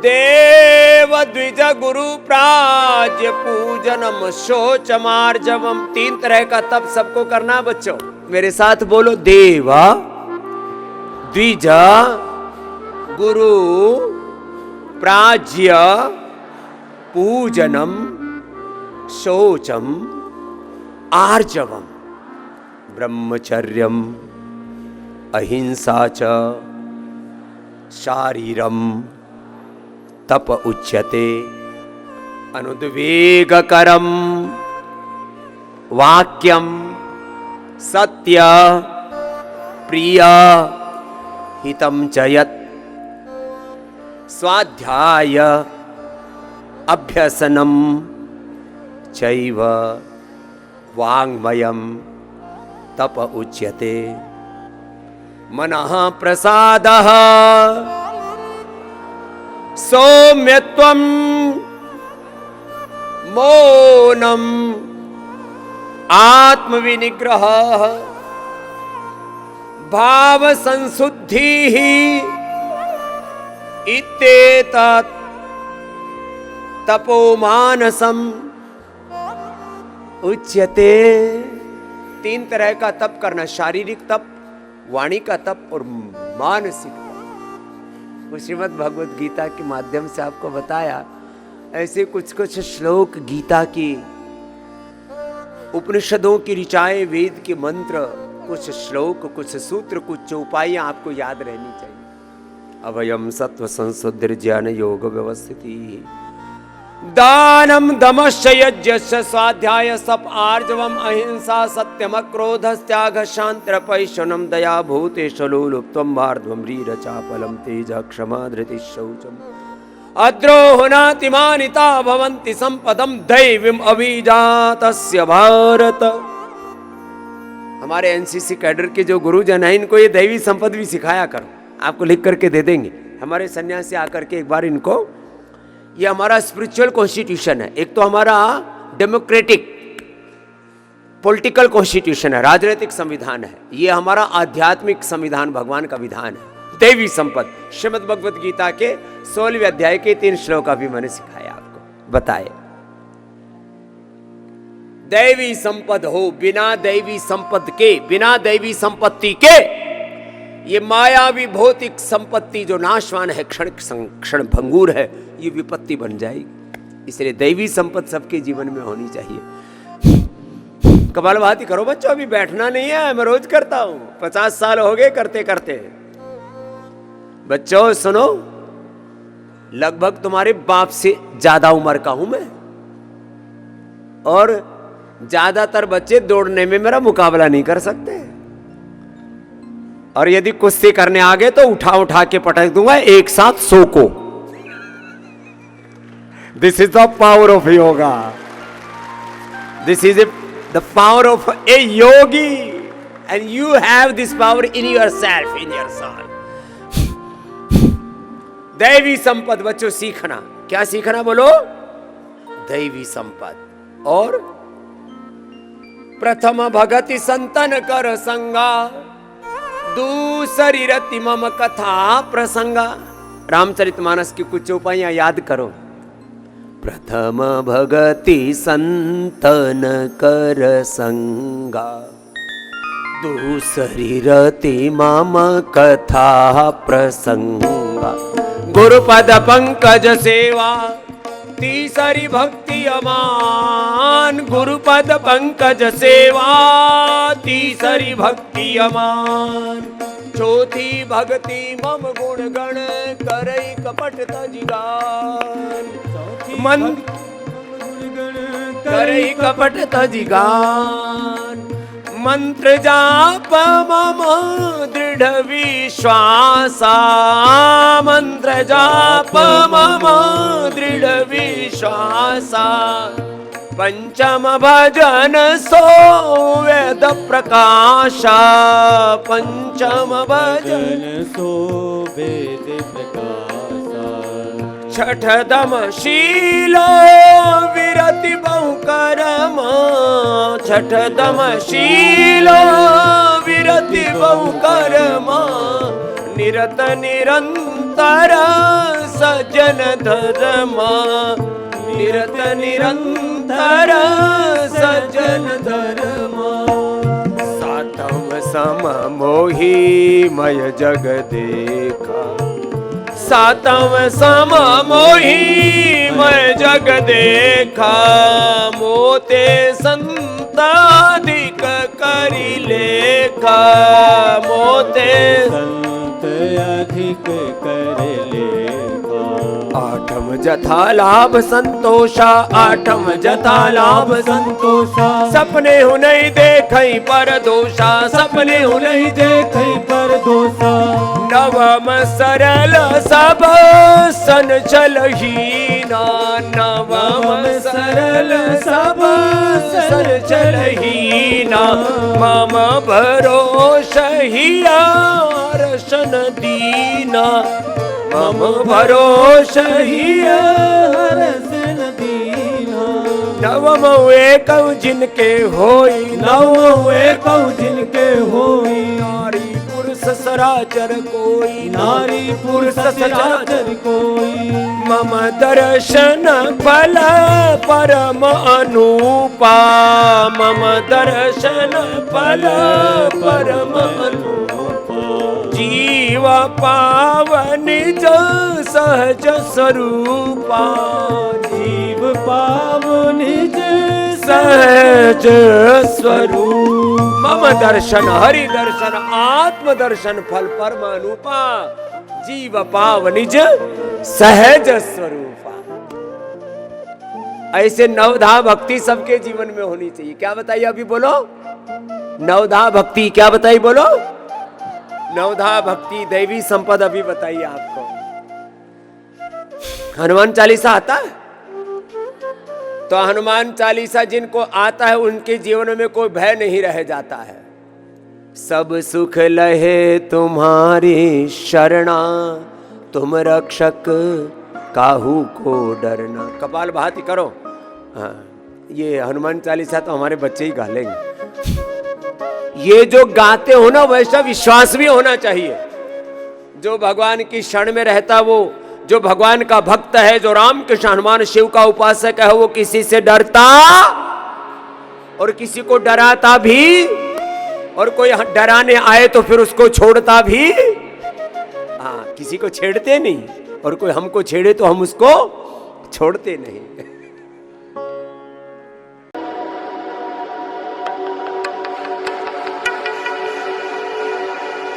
देव द्विज गुरु प्राज्य पूजनम शोच मार्जवम। 3 तरह का तप सबको करना बच्चों, मेरे साथ बोलो। देव द्विज गुरु प्राज्य पूजनम शोचम आर्जवम ब्रह्मचर्यम अहिंसा च शारीरम तप उच्यते। अनुद्वेगकरम वाक्यम सत्य प्रिय हितम च यत् स्वाध्याय अभ्यसनम चैव वाङ्मयम तप उच्यते। मनः प्रसादः सौम्यत्वं मौनम आत्मविनिग्रहः भाव संशुद्धिः इत्येतत् तपोमानसम उच्यते। 3 तरह का तप करना, शारीरिक तप, वाणी का तप और मानसिक तप। श्रीमद् भगवत गीता के माध्यम से आपको बताया। ऐसे कुछ कुछ श्लोक गीता की, उपनिषदों की ऋचाएं, वेद के मंत्र, कुछ श्लोक, कुछ सूत्र, कुछ चौपाइयां आपको याद रहनी चाहिए। अवयम सत्व संशुद्धि ज्ञान योग व्यवस्थिति दानम दमश्च यज्ञश्च स्वाध्याय सप आर्जवम अहिंसा सत्यम क्रोधस् त्याग शांतिरपैशुनम दया भूतेषु लोलुप्त्वं मार्दवं रीरचापलं तेज क्षमा धृतिः शौचम अद्रोहनातिमानिता भवन्ति संपदम दैवीम अभिजातस्य भारत। हमारे एनसीसी कैडर के जो गुरुजन हैं, इनको ये दैवी संपद भी सिखाया करो। आपको लिख करके दे देंगे। हमारे सन्यासी आकर के एक बार इनको, ये हमारा स्पिरिचुअल कॉन्स्टिट्यूशन है। एक तो हमारा डेमोक्रेटिक पॉलिटिकल कॉन्स्टिट्यूशन है, राजनीतिक संविधान है। ये हमारा आध्यात्मिक संविधान, भगवान का विधान है। दैवी संपद श्रीमद् भगवत गीता के 16वें अध्याय के 3 श्लोक अभी मैंने सिखाया, आपको बताए। दैवी संपद हो, बिना दैवी संपद के, बिना दैवी संपत्ति के ये मायावी भौतिक संपत्ति जो नाशवान है, क्षण भंगुर है, ये विपत्ति बन जाएगी। इसलिए दैवी संपद सबके जीवन में होनी चाहिए। कपालभाति करो बच्चों, अभी बैठना नहीं है, मैं रोज करता हूं। 50 साल हो गए करते करते। बच्चों सुनो, लगभग तुम्हारे बाप से ज्यादा उम्र का हूं मैं, और ज्यादातर बच्चे दौड़ने में मेरा मुकाबला नहीं कर सकते। और यदि कुश्ती करने आ गए तो उठा उठा के पटक दूंगा एक साथ 100 को। This is the power of yoga. This is the power of a yogi, and you have this power in yourself, in your soul. दैवी संपद बच्चों सीखना। क्या सीखना बोलो? दैवी संपद। और प्रथम भगति संतन कर संगा, दूसरी रति मम कथा प्रसंगा। रामचरितमानस की कुछ चौपाइयां याद करो। प्रथम भगति संतन कर संगा, दूसरी रति मम कथा प्रसंगा। गुरुपद पंकज सेवा, तीसरी भक्ति अमान। गुरुपद पंकज सेवा, तीसरी भक्ति अमान। चौथी भक्ति मम गुण गण, करई कपट तजिगान। मन करई कपट तजिगान। मंत्र जाप मम दृढ़ विश्वासा। मंत्र जाप मम दृढ़ विश्वासा। पंचम भजन सो वेद प्रकाशा। पंचम भजन सो वेद प्रकाशा। छठ दम शील विरति बहु कर्म। छठ दम शील विरति बहु कर्म। निरत निरंतर निरंतर सज्जन धर्मा निरत निरंतर सज्जन धर्मा सातम सम मोही मय जग देखा सातम सम मोही मय जग देखा मोते संताधिक करी लेखा मोते संत अधिक कर लेखा आठम जथा लाभ संतोषा आठम जथा लाभ संतोषा सपने हु नहीं देखई पर दोषा सपने हु नहीं देखै पर दोषा नवम सरल सब सन चलहीना नवम सरल सब सन चलहीना मम भरोसहिया रसन दीना मम भरोसहिया रसन दीना नवम एक जिनके होई नवम एक जिनके होई नारी पुरुष सराचर कोई नारी पुरुष सचराचर कोई मम दर्शन फल परम अनुपा मम दर्शन फल परम अनुपा जीव पावन जो सहज स्वरूपा जीव पावो निज सहज स्वरूप मम दर्शन हरि दर्शन आत्म दर्शन फल परम अनुपा जीव पाव निज सहज स्वरूपा। ऐसे नवधा भक्ति सबके जीवन में होनी चाहिए। क्या बताइए अभी बोलो नवधा भक्ति क्या बताइए बोलो नवधा भक्ति दैवी संपद अभी बताइए आपको। हनुमान चालीसा आता है तो हनुमान चालीसा जिनको आता है उनके जीवन में कोई भय नहीं रह जाता है। सब सुख लहे तुम्हारी शरणा तुम रक्षक काहू को डरना। कपाल भाती करो। हाँ ये हनुमान चालीसा तो हमारे बच्चे ही गा लेंगे। ये जो गाते हो ना वैसा विश्वास भी होना चाहिए। जो भगवान की शरण में रहता वो जो भगवान का भक्त है जो राम कृष्ण हनुमान शिव का उपासक है वो किसी से डरता और किसी को डराता भी और कोई डराने आए तो फिर उसको छोड़ता भी। हाँ किसी को छेड़ते नहीं और कोई हमको छेड़े तो हम उसको छोड़ते नहीं।